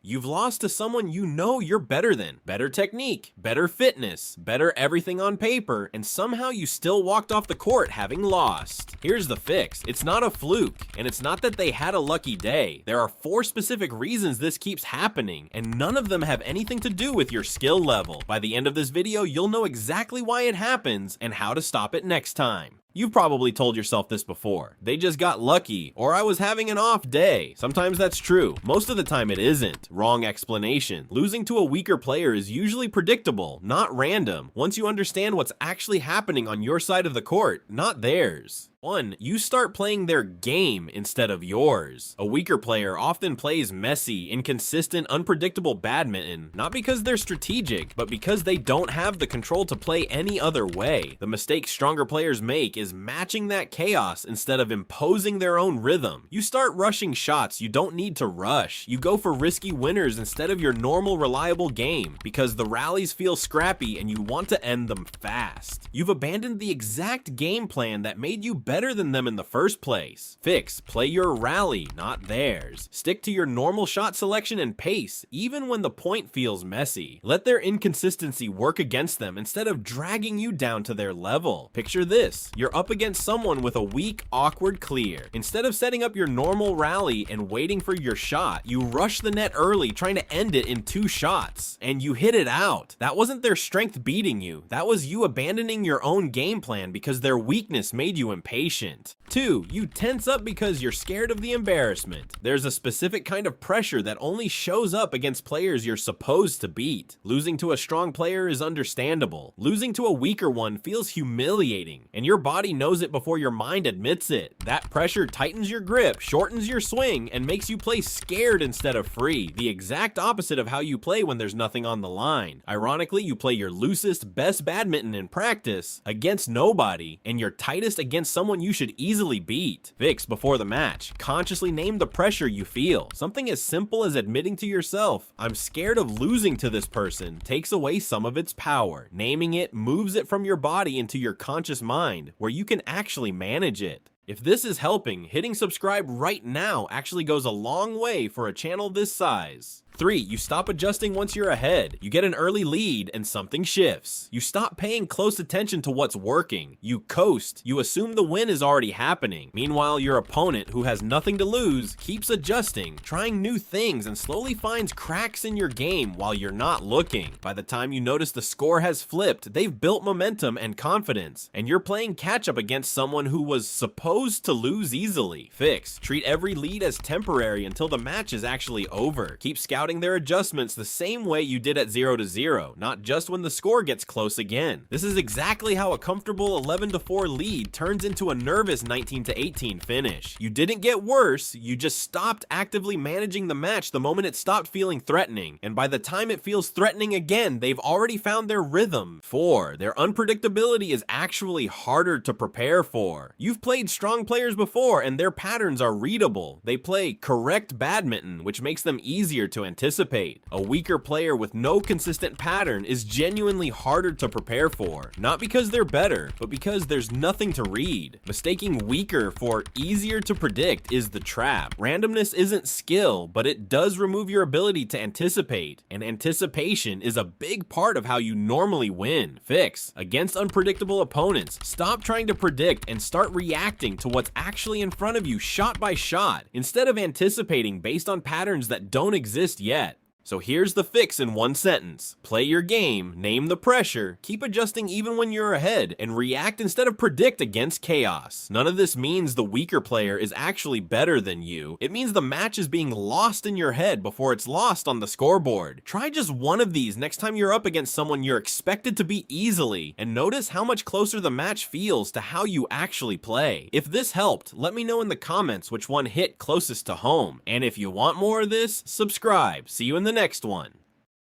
You've lost to someone you know you're better than. Better technique, better fitness, better everything on paper, and somehow you still walked off the court having lost. Here's the fix. It's not a fluke, and it's not that they had a lucky day. There are 4 specific reasons this keeps happening, and none of them have anything to do with your skill level. By the end of this video, you'll know exactly why it happens and how to stop it next time. You've probably told yourself this before. They just got lucky, or I was having an off day. Sometimes that's true. Most of the time it isn't. Wrong explanation. Losing to a weaker player is usually predictable, not random, once you understand what's actually happening on your side of the court, not theirs. 1. You start playing their game instead of yours. A weaker player often plays messy, inconsistent, unpredictable badminton, not because they're strategic, but because they don't have the control to play any other way. The mistake stronger players make is matching that chaos instead of imposing their own rhythm. You start rushing shots you don't need to rush. You go for risky winners instead of your normal reliable game, because the rallies feel scrappy and you want to end them fast. You've abandoned the exact game plan that made you better than them in the first place. Fix. Play your rally, not theirs. Stick to your normal shot selection and pace, even when the point feels messy. Let their inconsistency work against them instead of dragging you down to their level. Picture this. You're up against someone with a weak, awkward clear. Instead of setting up your normal rally and waiting for your shot, you rush the net early trying to end it in 2 shots, and you hit it out. That wasn't their strength beating you. That was you abandoning your own game plan because their weakness made you impatient. 2. You tense up because you're scared of the embarrassment. There's a specific kind of pressure that only shows up against players you're supposed to beat. Losing to a strong player is understandable. Losing to a weaker one feels humiliating, and your body knows it before your mind admits it. That pressure tightens your grip, shortens your swing, and makes you play scared instead of free, the exact opposite of how you play when there's nothing on the line. Ironically, you play your loosest, best badminton in practice against nobody, and your tightest against someone you should easily beat. Fix. Before the match, consciously name the pressure you feel. Something as simple as admitting to yourself, I'm scared of losing to this person, takes away some of its power. Naming it moves it from your body into your conscious mind, where you can actually manage it. If this is helping, hitting subscribe right now actually goes a long way for a channel this size. 3. You stop adjusting once you're ahead. You get an early lead and something shifts. You stop paying close attention to what's working. You coast. You assume the win is already happening. Meanwhile, your opponent, who has nothing to lose, keeps adjusting, trying new things, and slowly finds cracks in your game while you're not looking. By the time you notice the score has flipped, they've built momentum and confidence, and you're playing catch up against someone who was supposed to lose easily. Fix. Treat every lead as temporary until the match is actually over. Keep scouting their adjustments the same way you did at 0-0, not just when the score gets close again. This is exactly how a comfortable 11-4 lead turns into a nervous 19-18 finish. You didn't get worse, you just stopped actively managing the match the moment it stopped feeling threatening, and by the time it feels threatening again, they've already found their rhythm. 4. Their unpredictability is actually harder to prepare for. You've played strong players before, and their patterns are readable. They play correct badminton, which makes them easier to anticipate. A weaker player with no consistent pattern is genuinely harder to prepare for, not because they're better, but because there's nothing to read. Mistaking weaker for easier to predict is the trap. Randomness isn't skill, but it does remove your ability to anticipate, and anticipation is a big part of how you normally win. Fix. Against unpredictable opponents, stop trying to predict and start reacting to what's actually in front of you shot by shot, instead of anticipating based on patterns that don't exist yet. So here's the fix in one sentence. Play your game, name the pressure, keep adjusting even when you're ahead, and react instead of predict against chaos. None of this means the weaker player is actually better than you. It means the match is being lost in your head before it's lost on the scoreboard. Try just one of these next time you're up against someone you're expected to beat easily, and notice how much closer the match feels to how you actually play. If this helped, let me know in the comments which one hit closest to home. And if you want more of this, subscribe. See you in the next one.